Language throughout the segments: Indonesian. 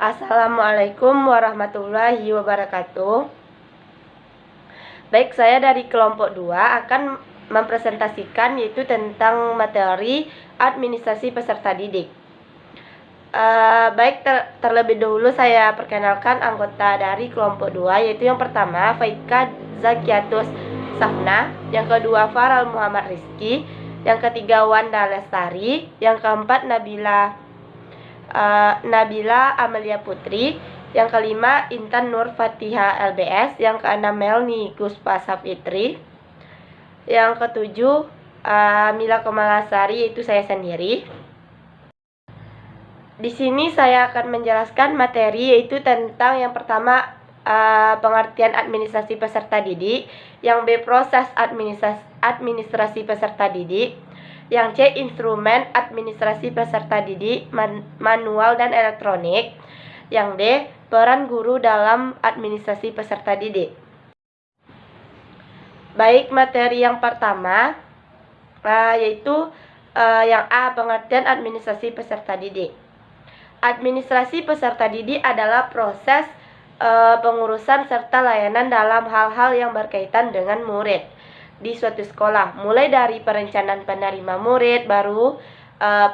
Assalamualaikum warahmatullahi wabarakatuh. Baik, saya dari kelompok 2 akan mempresentasikan yaitu tentang materi administrasi peserta didik. Terlebih dahulu saya perkenalkan anggota dari kelompok 2, yaitu yang pertama Faika Zakiatus Safna, yang kedua Faral Muhammad Rizky, yang ketiga Wanda Lestari, yang keempat Nabila Amelia Putri, yang kelima Intan Nur Fatiha LBS, yang keenam Melni Guspa Safitri, yang ketujuh Mila Kemalasari, yaitu saya sendiri. Di sini saya akan menjelaskan materi, yaitu tentang yang pertama pengertian administrasi peserta didik, yang B proses administrasi peserta didik, yang C instrumen administrasi peserta didik manual dan elektronik, yang D peran guru dalam administrasi peserta didik. Baik, materi yang pertama yaitu yang A, pengertian administrasi peserta didik. Administrasi peserta didik adalah proses pengurusan serta layanan dalam hal-hal yang berkaitan dengan murid di suatu sekolah, mulai dari perencanaan penerima murid baru,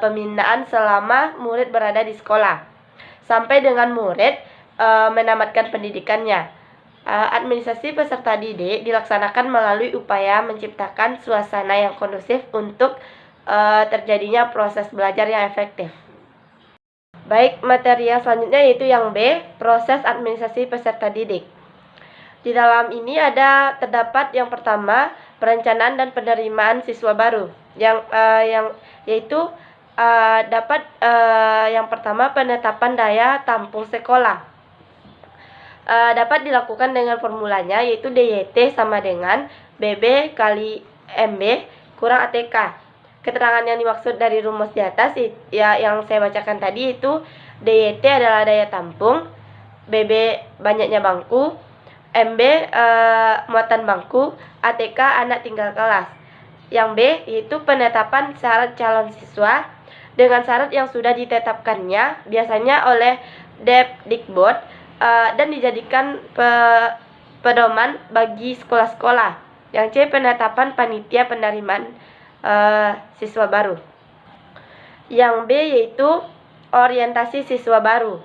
pembinaan selama murid berada di sekolah, sampai dengan murid menamatkan pendidikannya. Administrasi peserta didik dilaksanakan melalui upaya menciptakan suasana yang kondusif untuk terjadinya proses belajar yang efektif. Baik, materi yang selanjutnya yaitu yang B, proses administrasi peserta didik. Di dalam ini terdapat yang pertama perencanaan dan penerimaan siswa baru, yang pertama penetapan daya tampung sekolah. Dapat dilakukan dengan formulanya, yaitu DYT sama dengan BB kali MB kurang ATK. Keterangan yang dimaksud dari rumus di atas yang saya bacakan tadi itu DYT adalah daya tampung, BB banyaknya bangku, MB muatan bangku, ATK anak tinggal kelas. Yang B yaitu penetapan syarat calon siswa dengan syarat yang sudah ditetapkannya biasanya oleh Depdikbud dan dijadikan pedoman bagi sekolah-sekolah. Yang C penetapan panitia penerimaan siswa baru. Yang B yaitu orientasi siswa baru.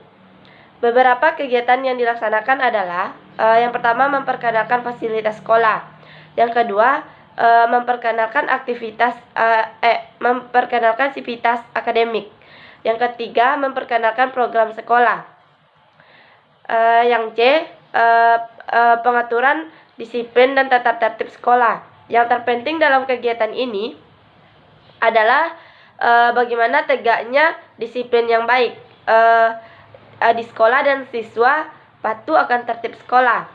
Beberapa kegiatan yang dilaksanakan adalah yang pertama memperkenalkan fasilitas sekolah, yang kedua memperkenalkan sivitas akademik, yang ketiga memperkenalkan program sekolah, yang C pengaturan disiplin dan tata tertib sekolah. Yang terpenting dalam kegiatan ini adalah bagaimana tegaknya disiplin yang baik di sekolah dan siswa patuh akan tertib sekolah.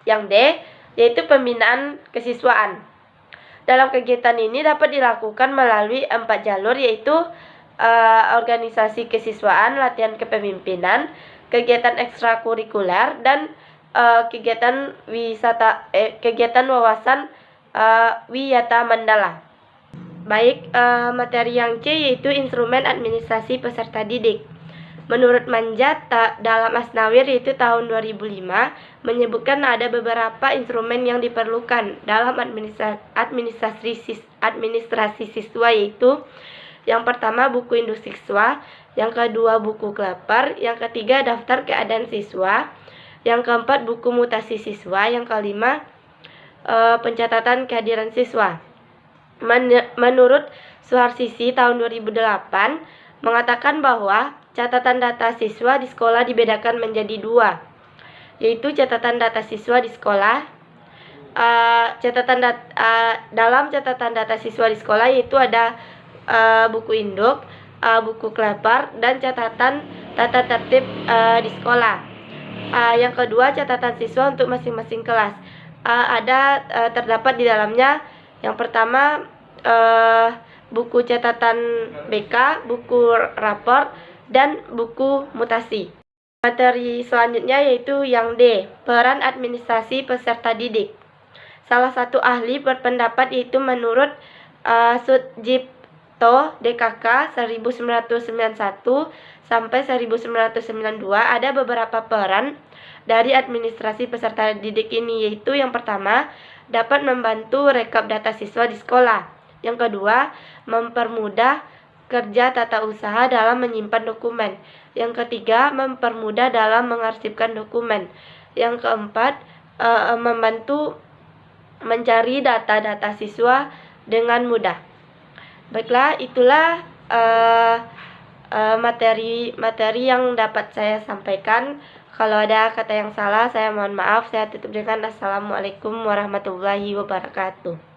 Yang D yaitu pembinaan kesiswaan. Dalam kegiatan ini dapat dilakukan melalui 4 jalur, yaitu organisasi kesiswaan, latihan kepemimpinan, kegiatan ekstrakurikuler, dan kegiatan wawasan wiyata mandala. Baik, materi yang C yaitu instrumen administrasi peserta didik. Menurut Manjata dalam Asnawir yaitu tahun 2005 menyebutkan ada beberapa instrumen yang diperlukan dalam administrasi siswa, yaitu yang pertama buku induk siswa, yang kedua buku klaper, yang ketiga daftar keadaan siswa, yang keempat buku mutasi siswa, yang kelima pencatatan kehadiran siswa. Menurut Suharsisi tahun 2008 mengatakan bahwa catatan data siswa di sekolah dibedakan menjadi 2, yaitu catatan data siswa di sekolah. Dalam catatan data siswa di sekolah yaitu ada buku induk, buku klaper, dan catatan tata tertib di sekolah. Yang kedua catatan siswa untuk masing-masing kelas. Terdapat di dalamnya yang pertama buku catatan BK, buku rapor, dan buku mutasi. Materi selanjutnya yaitu yang D, peran administrasi peserta didik. Salah satu ahli berpendapat yaitu menurut Sudjib atau DKK 1991 sampai 1992 ada beberapa peran dari administrasi peserta didik ini, yaitu yang pertama, dapat membantu rekap data siswa di sekolah. Yang kedua, mempermudah kerja tata usaha dalam menyimpan dokumen. Yang ketiga, mempermudah dalam mengarsipkan dokumen. Yang keempat, membantu mencari data-data siswa dengan mudah. Baiklah, itulah materi yang dapat saya sampaikan. Kalau ada kata yang salah, saya mohon maaf. Saya tutup dengan Assalamualaikum warahmatullahi wabarakatuh.